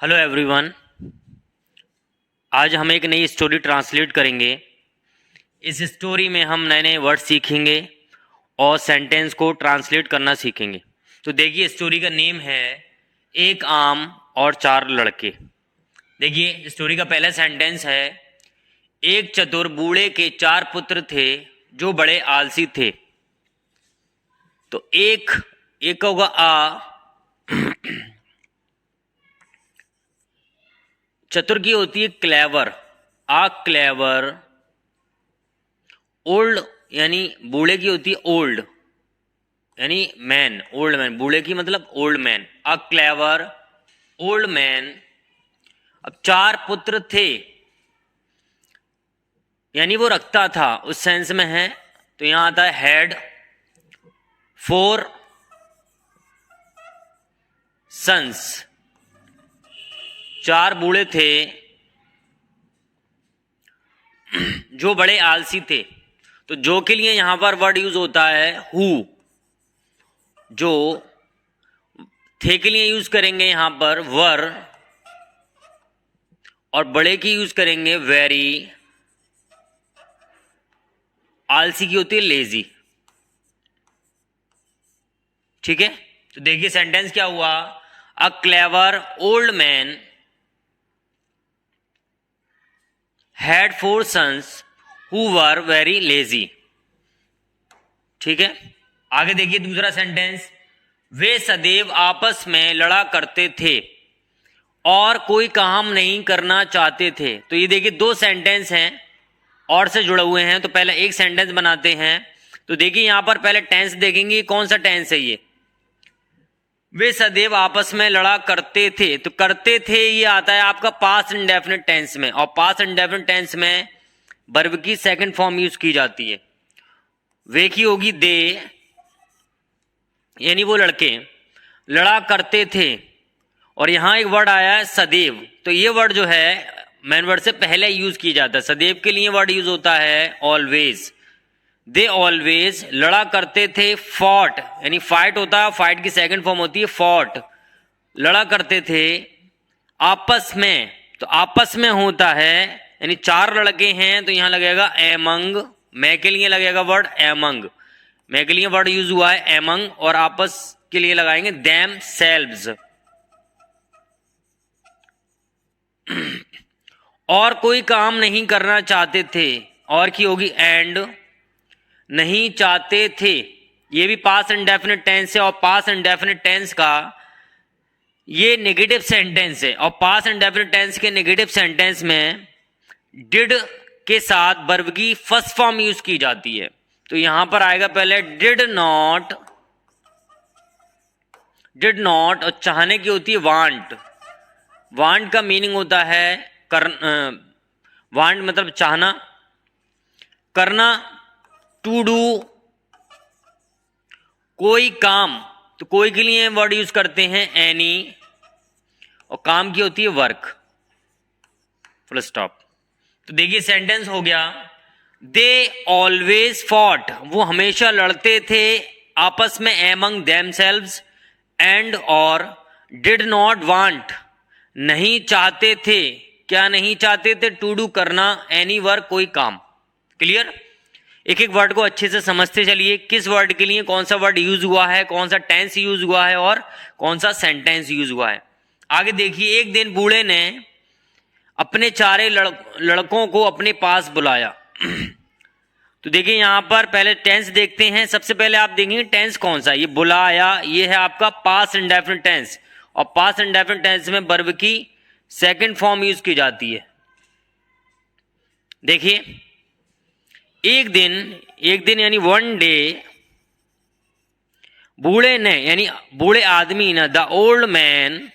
Hello everyone. आज हम एक नई स्टोरी ट्रांसलेट करेंगे। इस स्टोरी में हम नए नए वर्ड सीखेंगे और सेंटेंस को ट्रांसलेट करना सीखेंगे। तो देखिए, स्टोरी का नेम है एक आम और चार लड़के। देखिए, स्टोरी का पहला सेंटेंस है, एक चतुर बूढ़े के चार पुत्र थे जो बड़े आलसी थे। तो एक होगा आ, चतुर की होती है क्लेवर, आ क्लेवर। ओल्ड यानी बूढ़े की होती है ओल्ड यानी मैन, ओल्ड मैन। बूढ़े की मतलब ओल्ड मैन, अ क्लेवर ओल्ड मैन। अब चार पुत्र थे यानी वो रखता था, उस सेंस में है। तो यहां आता है हैड फोर सन्स। चार बूढ़े थे जो बड़े आलसी थे। तो जो के लिए यहां पर वर्ड यूज होता है हु। जो थे के लिए यूज करेंगे यहां पर वर, और बड़े की यूज करेंगे वेरी। आलसी की होती है लेजी। ठीक है, तो देखिए सेंटेंस क्या हुआ। A clever old man had four sons who were very lazy. ठीक है, आगे देखिए दूसरा सेंटेंस, वे सदैव आपस में लड़ा करते थे और कोई काम नहीं करना चाहते थे। तो ये देखिए दो सेंटेंस हैं और से जुड़े हुए हैं। तो पहले एक सेंटेंस बनाते हैं। तो देखिए यहां पर पहले टेंस देखेंगे, कौन सा टेंस है ये। वे सदैव आपस में लड़ा करते थे, तो करते थे ये आता है आपका पास्ट इंडेफिनिट टेंस में, और पास्ट इंडेफिनिट टेंस में वर्ब की सेकंड फॉर्म यूज की जाती है। वे की होगी दे, यानी वो लड़के लड़ा करते थे। और यहां एक वर्ड आया है सदैव। तो ये वर्ड जो है मेन वर्ड से पहले यूज किया जाता है। सदैव के लिए वर्ड यूज होता है ऑलवेज। दे ऑलवेज लड़ा करते थे, फॉट यानी फाइट होता है, फाइट की सेकंड फॉर्म होती है फॉट। लड़ा करते थे आपस में, तो आपस में होता है यानी चार लड़के हैं तो यहां लगेगा एमंग। मैं के लिए लगेगा वर्ड एमंग। मैं के लिए वर्ड यूज हुआ है एमंग, और आपस के लिए लगाएंगे देम सेल्व्स। और कोई काम नहीं करना चाहते थे, और की होगी एंड। नहीं चाहते थे ये भी पास्ट इंडेफिनिट टेंस है, और पास्ट इंडेफिनिट टेंस का ये नेगेटिव सेंटेंस है। और पास्ट इंडेफिनिट टेंस के नेगेटिव सेंटेंस में डिड के साथ वर्ब की फर्स्ट फॉर्म यूज की जाती है। तो यहां पर आएगा पहले डिड नॉट। डिड नॉट, और चाहने की होती है वांट। वांट का मीनिंग होता है वांट मतलब चाहना, करना, टू डू, कोई काम। तो कोई के लिए वर्ड यूज करते हैं एनी, और काम की होती है वर्क, फुल स्टॉप। तो देखिए सेंटेंस हो गया, दे ऑलवेज फॉट वो हमेशा लड़ते थे आपस में, एमंग देमसेल्व्स, एंड और डिड नॉट वांट नहीं चाहते थे। क्या नहीं चाहते थे? टू डू करना, एनी वर्क कोई काम। क्लियर? एक एक वर्ड को अच्छे से समझते चलिए, किस वर्ड के लिए कौन सा वर्ड यूज हुआ है, कौन सा टेंस यूज हुआ है, और कौन सा सेंटेंस यूज हुआ है। आगे देखिए, एक दिन बूढ़े ने अपने चारे लड़कों को अपने पास बुलाया। तो देखिए यहां पर पहले टेंस देखते हैं। सबसे पहले आप देखेंगे टेंस कौन सा, ये बुलाया, ये है आपका पास्ट इंडेफिनिट टेंस, और पास्ट इंडेफिनिट टेंस में वर्ब की सेकंड फॉर्म यूज की जाती है। देखिए एक दिन यानी वन डे, बूढ़े ने यानी बूढ़े आदमी ने, द ओल्ड मैन,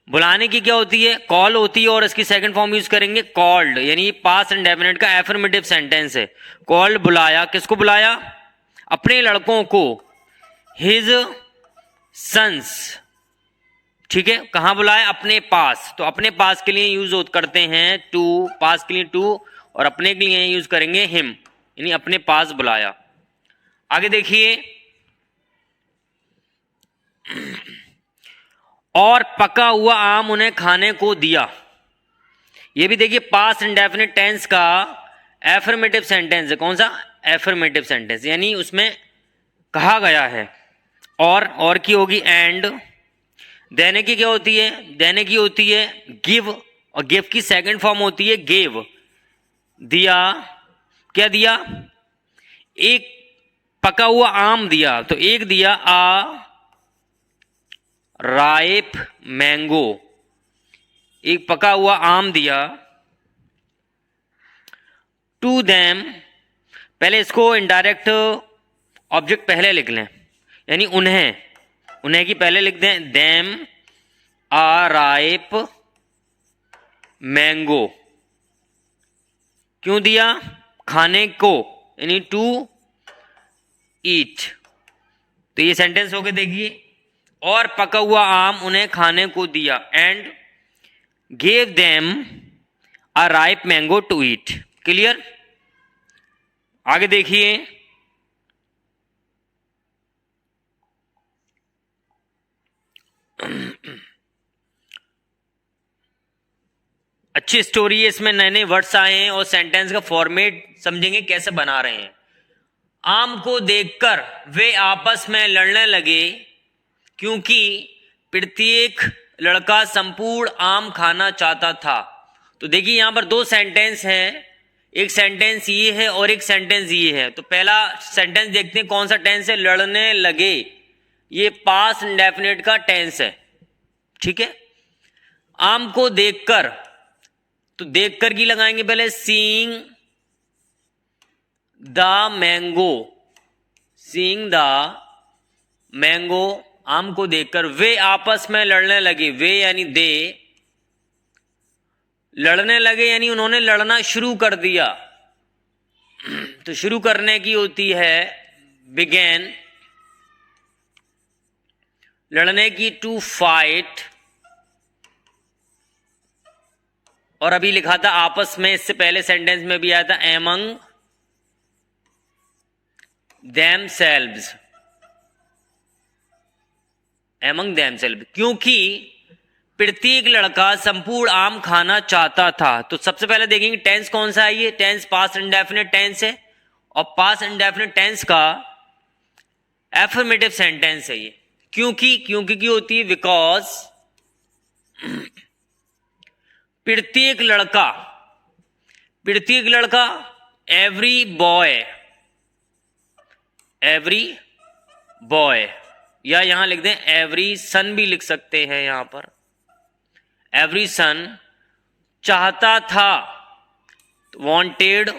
बुलाने की क्या होती है? कॉल होती है, और इसकी सेकंड फॉर्म यूज करेंगे कॉल्ड, यानी पास्ट इंडेफिनिट का एफर्मेटिव सेंटेंस है। कॉल्ड बुलाया, किसको बुलाया? अपने लड़कों को, हिज सन्स। ठीक है, कहां बुलाया? अपने पास। तो अपने पास के लिए यूज करते हैं टू, पास के लिए टू, और अपने के लिए यूज करेंगे हिम, यानी अपने पास बुलाया। आगे देखिए, और पका हुआ आम उन्हें खाने को दिया। ये भी देखिए पास्ट इंडेफिनिट टेंस का एफर्मेटिव सेंटेंस है। कौन सा? एफर्मेटिव सेंटेंस, यानी उसमें कहा गया है। और की होगी एंड। देने की क्या होती है? देने की होती है गिव, और गिव की सेकंड फॉर्म होती है गेव। दिया, क्या दिया? एक पका हुआ आम दिया, तो एक दिया आ राइप मैंगो, एक पका हुआ आम दिया। टू देम, पहले इसको इनडायरेक्ट ऑब्जेक्ट पहले लिख लें, यानी उन्हें की पहले लिख दें। देम आ राइप मैंगो, क्यों दिया? खाने को, यानी टू ईट। तो ये सेंटेंस हो गए देखिए, और पका हुआ आम उन्हें खाने को दिया, and gave them a ripe mango to eat. Clear? आगे देखिए, अच्छी स्टोरी है, इसमें नए नए वर्ड्स आए हैं और सेंटेंस का फॉर्मेट समझेंगे कैसे बना रहे हैं। आम को देखकर वे आपस में लड़ने लगे, क्योंकि प्रत्येक लड़का संपूर्ण आम खाना चाहता था। तो देखिए यहां पर दो सेंटेंस हैं, एक सेंटेंस ये है और एक सेंटेंस ये है। तो पहला सेंटेंस देखते हैं कौन सा टेंस है, लड़ने लगे। ये पास्ट इंडेफिनिट का टेंस है, ठीक है। आम को देखकर, तो देखकर की लगाएंगे पहले, seeing the mango, seeing the mango, आम को देखकर वे आपस में लड़ने लगे। वे यानी दे, लड़ने लगे यानी उन्होंने लड़ना शुरू कर दिया। तो शुरू करने की होती है बिगेन, लड़ने की टू फाइट, और अभी लिखा था आपस में, इससे पहले सेंटेंस में भी आया था एमंग themselves, एमंग themselves, क्योंकि प्रत्येक लड़का संपूर्ण आम खाना चाहता था। तो सबसे पहले देखेंगे टेंस कौन सा है। ये टेंस पास्ट इंडेफिनिट टेंस है, और पास्ट इंडेफिनिट टेंस का एफर्मेटिव सेंटेंस है ये। क्योंकि की होती है बिकॉज, प्रत्येक लड़का एवरी बॉय, या यहां लिख दें एवरी सन भी लिख सकते हैं यहां पर। एवरी सन चाहता था, वांटेड,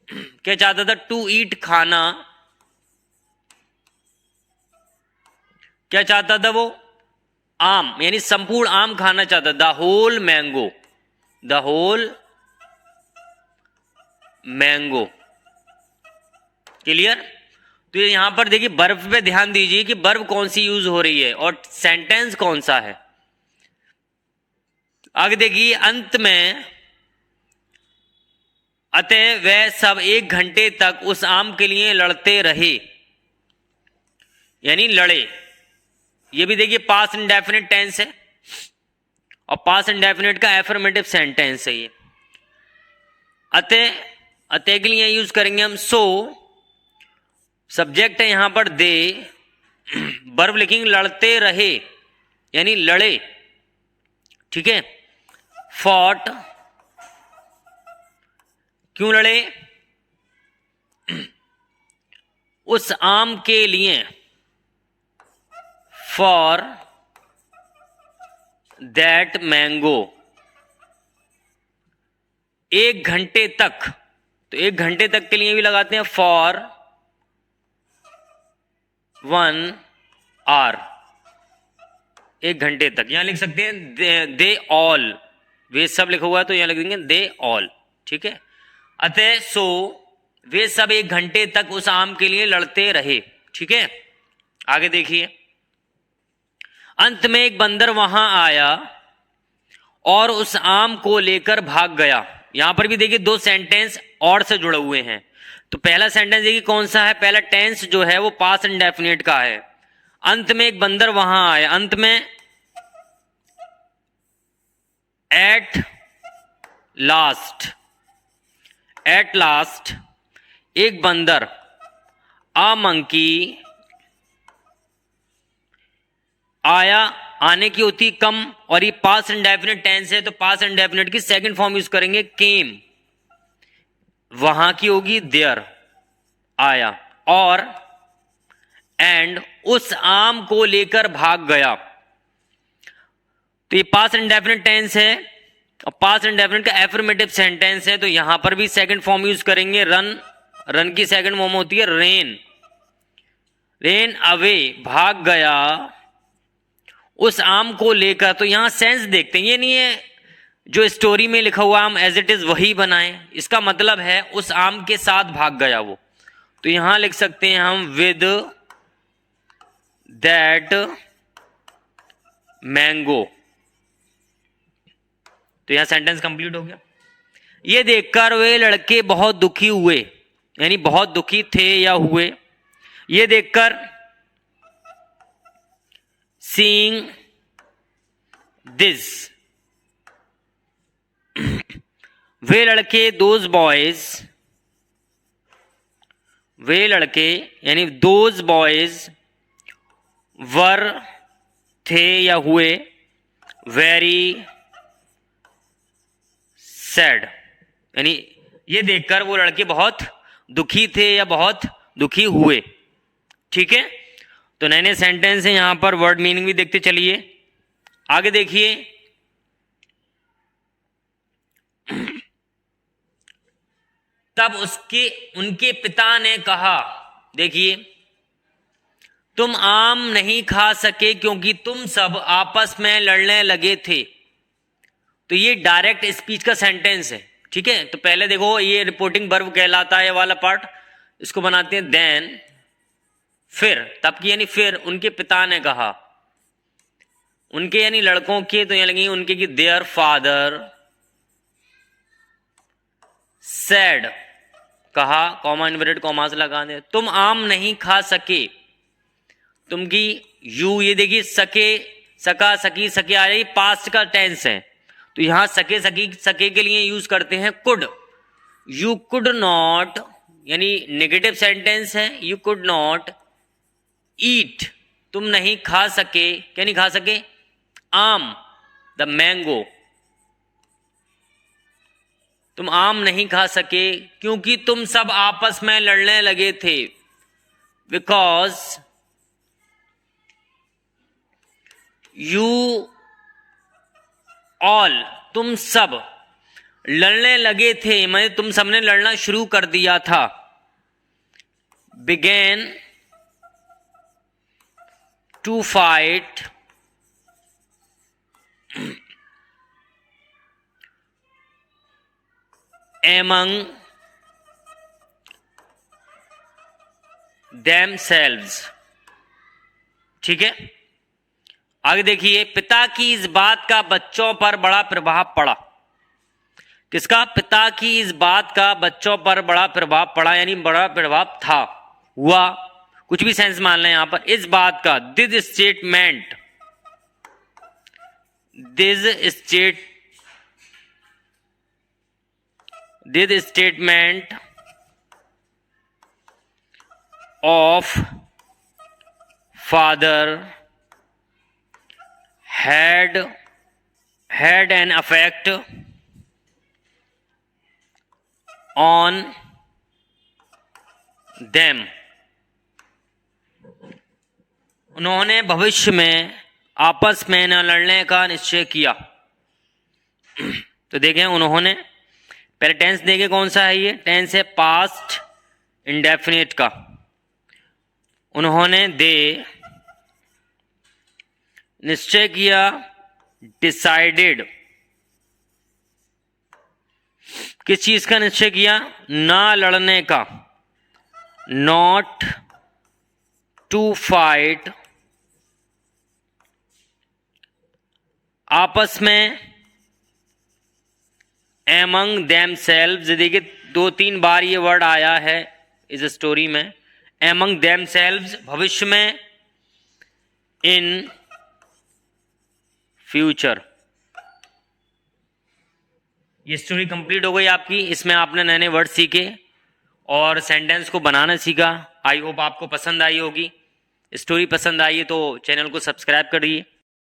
क्या चाहता था? टू ईट, खाना। क्या चाहता था वो? आम, यानी संपूर्ण आम खाना चाहता। The whole mango. क्लियर? तो यहां पर देखिए वर्ब पे ध्यान दीजिए कि वर्ब कौन सी यूज हो रही है और सेंटेंस कौन सा है। आगे देखिए अंत में, अतः वह सब 1 घंटे तक उस आम के लिए लड़ते रहे, यानी लड़े। ये भी देखिए पास्ट इंडेफिनिट टेंस है, और पास्ट इंडेफिनिट का एफर्मेटिव सेंटेंस है ये। अतः के लिए यूज करेंगे हम सो, सब्जेक्ट है यहां पर दे, वर्ब लिखेंगे लड़ते रहे, यानी लड़े, ठीक है। फॉट, क्यों लड़े? उस आम के लिए, फॉर दैट मैंगो। 1 घंटे तक, तो 1 घंटे तक के लिए भी लगाते हैं फॉर 1 आवर, 1 घंटे तक। यहां लिख सकते हैं दे ऑल, वे सब लिखा हुआ है तो यहां लिख देंगे दे ऑल, ठीक है। अतः सो वे सब 1 घंटे तक उस आम के लिए लड़ते रहे, ठीक है। आगे देखिए, अंत में एक बंदर वहां आया और उस आम को लेकर भाग गया। यहां पर भी देखिए 2 सेंटेंस और से जुड़े हुए हैं। तो पहला सेंटेंस देखिए कौन सा है, पहला टेंस जो है वो पास्ट इंडेफिनिट का है। अंत में एक बंदर वहां आया, अंत में एट लास्ट एक बंदर, अ मंकी आया, आने की होती कम, और ये पास्ट इंडेफिनिट टेंस है तो पास्ट इंडेफिनिट की सेकंड फॉर्म यूज करेंगे केम, वहां की होगी देयर, आया, और एंड उस आम को लेकर भाग गया। तो ये पास्ट इंडेफिनिट टेंस है और पास्ट इंडेफिनिट का एफर्मेटिव सेंटेंस है, तो यहां पर भी सेकंड फॉर्म यूज करेंगे रन, रन की सेकंड फॉर्म होती है रेन अवे, भाग गया उस आम को लेकर। तो यहां सेंस देखते हैं, ये नहीं है जो स्टोरी में लिखा हुआ आम एज इट इज वही बनाएं, इसका मतलब है उस आम के साथ भाग गया वो। तो यहां लिख सकते हैं हम विद दैट मैंगो। तो यहां सेंटेंस कंप्लीट हो गया। ये देखकर वे लड़के बहुत दुखी हुए, यानी बहुत दुखी थे या हुए। ये देखकर सीइंग दिस, वे लड़के दोज बॉयज, वे लड़के यानी दोज बॉयज वर थे या हुए वेरी सैड, यानी ये देखकर वो लड़के बहुत दुखी थे या बहुत दुखी हुए। ठीक है, तो नए नए सेंटेंस है, यहां पर वर्ड मीनिंग भी देखते चलिए। आगे देखिए, तब उनके पिता ने कहा, देखिए, तुम आम नहीं खा सके क्योंकि तुम सब आपस में लड़ने लगे थे। तो ये डायरेक्ट स्पीच का सेंटेंस है। ठीक है, तो पहले देखो ये रिपोर्टिंग वर्ब कहलाता है, ये वाला पार्ट, इसको बनाते हैं देन, फिर, तब की यानी फिर उनके पिता ने कहा, उनके यानी लड़कों के, तो यहां लगी उनके की देयर फादर सैड, कहा, कॉमा इन्वर्टेड कॉमास लगा दे, तुम आम नहीं खा सके, तुम की यू, ये देखिए सके, सका, सकी, सके आ रही, पास्ट का टेंस है, तो यहां सके सकी सके के लिए यूज करते हैं कुड। यू कुड नॉट, यानी नेगेटिव सेंटेंस है, यू कुड नॉट ईट, तुम नहीं खा सके, क्या नहीं खा सके, आम, द मैंगो, तुम आम नहीं खा सके क्योंकि तुम सब आपस में लड़ने लगे थे, बिकॉज यू ऑल, तुम सब लड़ने लगे थे, मतलब तुम सबने लड़ना शुरू कर दिया था, began to fight among themselves। ठीक है, आगे देखिए, पिता की इस बात का बच्चों पर बड़ा प्रभाव पड़ा। किसका? पिता की इस बात का बच्चों पर बड़ा प्रभाव पड़ा, यानी बड़ा प्रभाव था, हुआ, कुछ भी सेंस मान लें यहां पर। इस बात का, this statement, this statement of father had an effect on them। उन्होंने भविष्य में आपस में न लड़ने का निश्चय किया। तो देखें, उन्होंने, पहले टेंस देखें कौन सा है, ये टेंस है पास्ट इंडेफिनिट का। उन्होंने, दे, निश्चय किया, डिसाइडेड, किस चीज का निश्चय किया? ना लड़ने का, नॉट टू फाइट, आपस में, एमंग देमसेल्व्स, देखिए 2-3 बार ये वर्ड आया है इस स्टोरी में, एमंग देमसेल्व्स, भविष्य में, इन फ्यूचर। ये स्टोरी कंप्लीट हो गई आपकी। इसमें आपने नए नए वर्ड सीखे और सेंटेंस को बनाना सीखा। आई होप आपको पसंद आई होगी। स्टोरी पसंद आई है तो चैनल को सब्सक्राइब करिए।